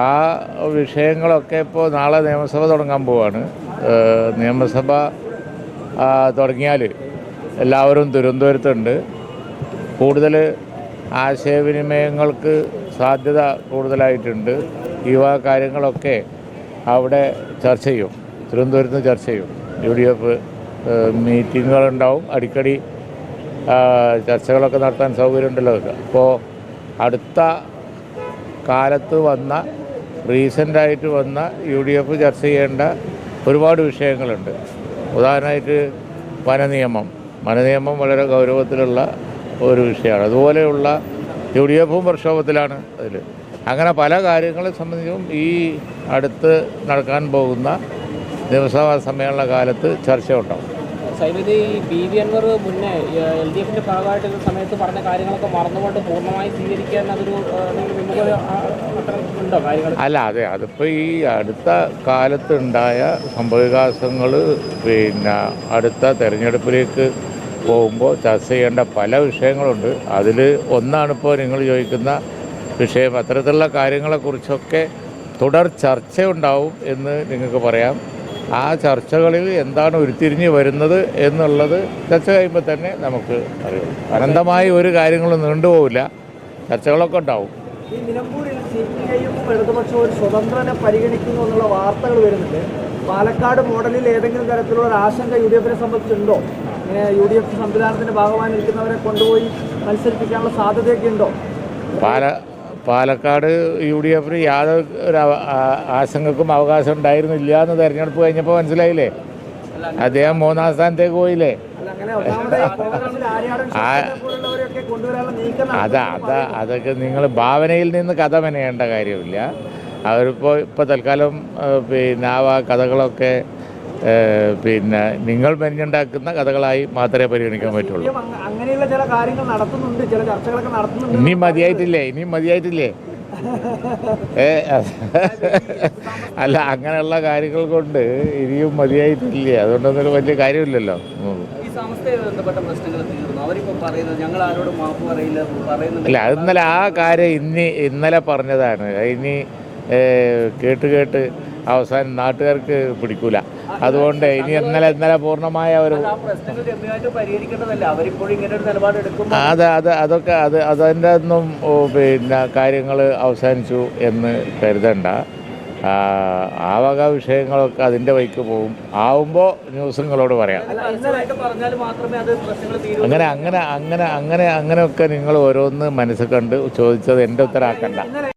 ആ വിഷയങ്ങളൊക്കെ ഇപ്പോൾ നാളെ നിയമസഭ തുടങ്ങാൻ പോവാണ്. നിയമസഭ തുടങ്ങിയാൽ എല്ലാവരും തിരുവനന്തപുരത്തുണ്ട്. കൂടുതൽ ആശയവിനിമയങ്ങൾക്ക് സാധ്യത കൂടുതലായിട്ടുണ്ട്. ഈ കാര്യങ്ങളൊക്കെ അവിടെ ചർച്ച ചെയ്യും, തിരുവനന്തപുരത്ത് ചർച്ച ചെയ്യും. UDF മീറ്റിങ്ങുകളുണ്ടാവും, അടിക്കടി ചർച്ചകളൊക്കെ നടത്താൻ സൗകര്യമുണ്ടല്ലോ. അപ്പോൾ അടുത്ത കാലത്ത് വന്ന റീസെൻ്റായിട്ട് വന്ന UDF ചർച്ച ചെയ്യേണ്ട ഒരുപാട് വിഷയങ്ങളുണ്ട്. ഉദാഹരണമായിട്ട് വനനിയമം വളരെ ഗൗരവത്തിലുള്ള ഒരു വിഷയമാണ്. അതുപോലെയുള്ള UDFും പ്രക്ഷോഭത്തിലാണ് അതിൽ. അങ്ങനെ പല കാര്യങ്ങളെ സംബന്ധിച്ചും ഈ അടുത്ത് നടക്കാൻ പോകുന്ന നിയമസഭാ സമ്മേളന കാലത്ത് ചർച്ച ഉണ്ടാവും. സൈനിക BV അൻവർ മുന്നേ LDFിൻ്റെ ഭാഗമായിട്ടുള്ള സമയത്ത് പറഞ്ഞ കാര്യങ്ങളൊക്കെ മറന്നുകൊണ്ട് പൂർണ്ണമായി സ്വീകരിക്കാൻ അതൊരു ഉണ്ടോ കാര്യങ്ങൾ? അല്ല, അതെ, അതിപ്പോൾ ഈ അടുത്ത കാലത്തുണ്ടായ സംഭവവികാസങ്ങൾ അടുത്ത തെരഞ്ഞെടുപ്പിലേക്ക് പോകുമ്പോൾ ചർച്ച ചെയ്യേണ്ട പല വിഷയങ്ങളുണ്ട്. അതിൽ ഒന്നാണിപ്പോൾ നിങ്ങൾ ചോദിക്കുന്ന വിഷയം. അത്തരത്തിലുള്ള കാര്യങ്ങളെക്കുറിച്ചൊക്കെ തുടർ ചർച്ച ഉണ്ടാവും എന്ന് നിങ്ങൾക്ക് പറയാം. ആ ചർച്ചകളിൽ എന്താണ് ഉരുത്തിരിഞ്ഞ് വരുന്നത് എന്നുള്ളത് ചർച്ച കഴിയുമ്പോൾ തന്നെ നമുക്ക് അറിയാം. അനന്തമായി ഒരു കാര്യങ്ങളും നീണ്ടുപോകില്ല, ചർച്ചകളൊക്കെ ഉണ്ടാവും. ഈ നിലമ്പൂരിൽ CPIയും ഇടതുപക്ഷവും ഒരു സ്വതന്ത്രനെ പരിഗണിക്കുന്നു എന്നുള്ള വാർത്തകൾ വരുന്നുണ്ട്. പാലക്കാട് മോഡലിൽ ഏതെങ്കിലും തരത്തിലുള്ള ഒരു ആശങ്ക UDFിനെ സംബന്ധിച്ചുണ്ടോ? ഇങ്ങനെ UDF സംവിധാനത്തിൻ്റെ ഭാഗമായി നിൽക്കുന്നവരെ കൊണ്ടുപോയി മത്സരിപ്പിക്കാനുള്ള സാധ്യതയൊക്കെ ഉണ്ടോ? പാലക്കാട് UDFിന് യാതൊരു ആശങ്കക്കും അവകാശം ഉണ്ടായിരുന്നില്ല എന്ന് തെരഞ്ഞെടുപ്പ് കഴിഞ്ഞപ്പോൾ മനസ്സിലായില്ലേ? അദ്ദേഹം 3ാം സ്ഥാനത്തേക്ക് പോയില്ലേ? അതൊക്കെ നിങ്ങൾ ഭാവനയിൽ നിന്ന് കഥ മെനയേണ്ട കാര്യമില്ല. ഇപ്പോൾ തൽക്കാലം ആ കഥകളൊക്കെ നിങ്ങൾ മെനഞ്ഞുണ്ടാക്കുന്ന കഥകളായി മാത്രമേ പരിഗണിക്കാൻ പറ്റുള്ളൂ. അങ്ങനെയുള്ള ചില കാര്യങ്ങൾ നടത്തുന്നുണ്ട്, ചില ചർച്ചകളൊക്കെ നടത്തുന്നുണ്ട്. ഇനിയും മതിയായിട്ടില്ലേ? അല്ല, അങ്ങനെയുള്ള കാര്യങ്ങൾ കൊണ്ട് ഇനിയും മതിയായിട്ടില്ല. അതുകൊണ്ടൊന്നും വലിയ കാര്യമില്ലല്ലോ. അല്ല, അത് ഇന്നലെ ആ കാര്യം ഇന്നലെ പറഞ്ഞതാണ്. ഇനി കേട്ട് അവസാനം നാട്ടുകാർക്ക് പിടിക്കൂല. അതുകൊണ്ട് ഇനി ഇന്നലെ പൂർണ്ണമായ ഒരു അതൊക്കെ അതിൻ്റെ ഒന്നും കാര്യങ്ങൾ അവസാനിച്ചു എന്ന് കരുതണ്ട. ആ വക വിഷയങ്ങളൊക്കെ അതിൻ്റെ വഴിക്ക് പോകും. ആവുമ്പോൾ ന്യൂസുകളോട് പറയാം. അങ്ങനെയൊക്കെ നിങ്ങൾ ഓരോന്ന് മനസ്സിൽ കണ്ട് ചോദിച്ചത് എൻ്റെ ഉത്തരമാക്കണ്ട.